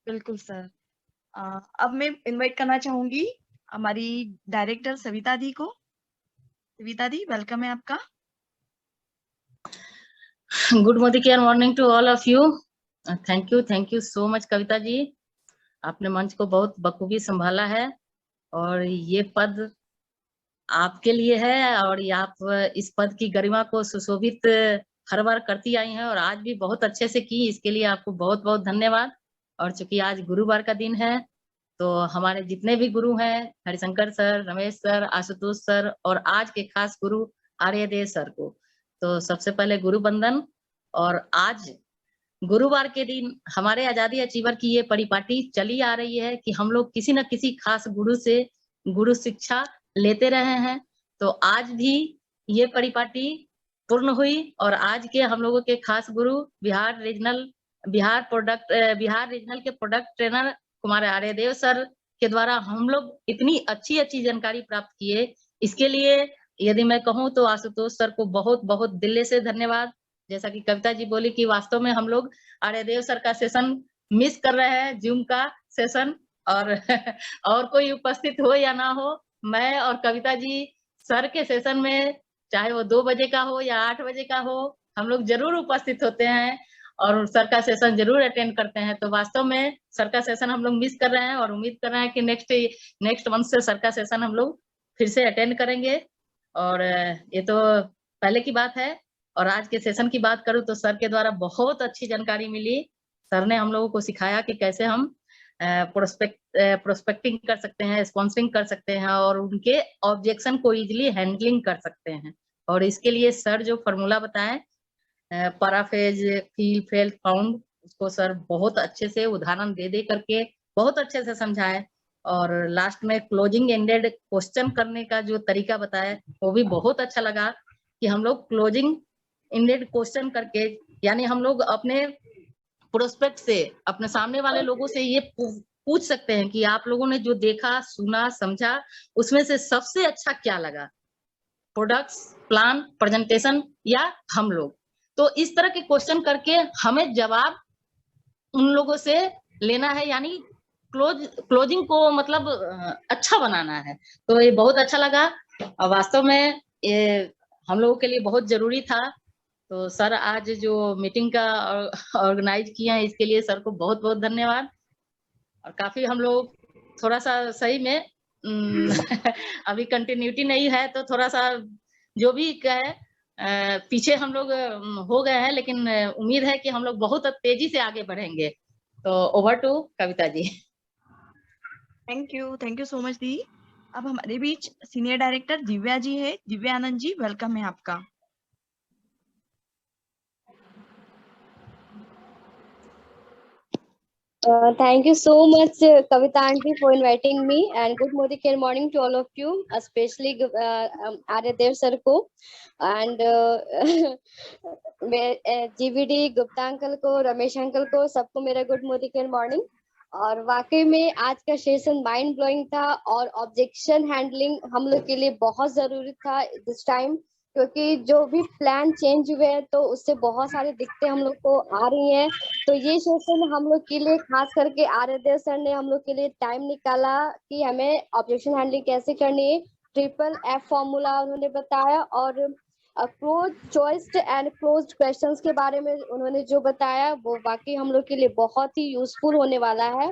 बिल्कुल सर। अब मैं इनवाइट करना चाहूंगी हमारी डायरेक्टर सविता दी को। सविता दी, वेलकम है आपका। Good morning care morning to all of you. Thank you so much Kavita ji. आपने मंच को बहुत बखूबी संभाला है और ये पद आपके लिए है और ये आप इस पद की गरिमा को सुशोभित हर बार करती आई हैं और आज भी बहुत अच्छे से की। इसके लिए आपको बहुत बहुत धन्यवाद। और चूंकि आज गुरुवार का दिन है तो हमारे जितने भी गुरु हैं, Harishankar sir, Ramesh sir, Ashutosh sir और आज के खास गुरु आर्यदेव सर को तो सबसे पहले गुरु बंदन। और आज गुरुवार के दिन हमारे आजादी अचीवर की ये परिपाटी चली आ रही है कि हम लोग किसी न किसी खास गुरु से गुरु शिक्षा लेते रहे हैं। तो आज भी ये परिपाटी पूर्ण हुई और आज के हम लोगों के खास गुरु बिहार रीजनल के product trainer Kumar Aryadev sir के द्वारा हम लोग इतनी अच्छी जानकारी प्राप्त किए। इसके लिए यदि मैं कहूँ तो आशुतोष सर को बहुत बहुत दिल से धन्यवाद। जैसा कि कविता जी बोली कि वास्तव में हम लोग आर्यदेव सर का सेशन मिस कर रहे हैं, जूम का सेशन। और कोई उपस्थित हो या ना हो, मैं और कविता जी सर के सेशन में चाहे वो 2 बजे का हो या 8 बजे का हो, हम लोग जरूर उपस्थित होते हैं और सर का सेशन जरूर अटेंड करते हैं। तो वास्तव में सर का सेशन हम लोग मिस कर रहे हैं और उम्मीद कर रहे हैं कि नेक्स्ट मंथ से सर का सेशन हम लोग फिर से अटेंड करेंगे। और ये तो पहले की बात है। और आज के सेशन की बात करूं तो सर के द्वारा बहुत अच्छी जानकारी मिली। सर ने हम लोगों को सिखाया कि कैसे हम प्रोस्पेक्टिंग कर सकते हैं, स्पॉन्सरिंग कर सकते हैं और उनके ऑब्जेक्शन को इजीली हैंडलिंग कर सकते हैं। और इसके लिए सर जो फॉर्मूला बताए पैराफ्रेज, फील, फेल्ट, फाउंड, उसको सर बहुत अच्छे से उदाहरण दे दे करके बहुत अच्छे से समझाए। और लास्ट में क्लोजिंग एंडेड क्वेश्चन करने का जो तरीका बताया वो भी बहुत अच्छा लगा कि हम लोग क्लोजिंग एंडेड क्वेश्चन करके, यानी हम लोग अपने प्रोस्पेक्ट से, अपने सामने वाले लोगों से ये पूछ सकते हैं कि आप लोगों ने जो देखा, सुना, समझा, उसमें से सबसे अच्छा क्या लगा, प्रोडक्ट्स, प्लान, प्रेजेंटेशन या हम लोग। तो इस तरह के क्वेश्चन करके हमें जवाब उन लोगों से लेना है, यानी क्लोजिंग को मतलब अच्छा बनाना है। तो ये बहुत अच्छा लगा और वास्तव में ये हम लोगों के लिए बहुत जरूरी था। तो सर आज जो मीटिंग का ऑर्गेनाइज किया है इसके लिए सर को बहुत बहुत धन्यवाद। और काफी हम लोग थोड़ा सा सही में अभी कंटिन्यूटी नहीं है तो थोड़ा सा जो भी कहे पीछे हम लोग हो गए हैं, लेकिन उम्मीद है कि हम लोग बहुत तेजी से आगे बढ़ेंगे। तो over to Kavita ji. Thank you so much दी। अब हमारे बीच सीनियर डायरेक्टर दिव्या जी है। दिव्या आनंद जी, वेलकम है आपका। Thank you so much, Kavita aunty, for inviting me, and good morning to all of you, especially Aryadev sir को, and GVD गुप्ता अंकल को, Ramesh uncle को, सबको मेरा गुड मॉर्निंग। और वाकई में आज का सेशन माइंड ब्लोइंग था और ऑब्जेक्शन हैंडलिंग हम लोग के लिए बहुत जरूरी था दिस टाइम, क्योंकि जो भी प्लान चेंज हुए हैं तो उससे बहुत सारी दिक्कतें हम लोग को आ रही हैं। तो ये सेशन हम लोग के लिए, खास करके आर्यदेव सर ने हम लोग के लिए टाइम निकाला कि हमें ऑब्जेक्शन हैंडलिंग कैसे करनी है। ट्रिपल एफ फॉर्मूला उन्होंने बताया और क्लोज चॉइस्ड एंड क्लोज्ड क्वेश्चंस के बारे में उन्होंने जो बताया वो वाकई हम लोग के लिए बहुत ही यूजफुल होने वाला है।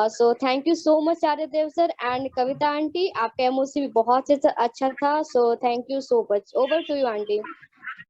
So thank you so much Aryadev sir and Kavita aunty, आपका एमओसी भी बहुत अच्छा था। So thank you so much. Over to you aunty.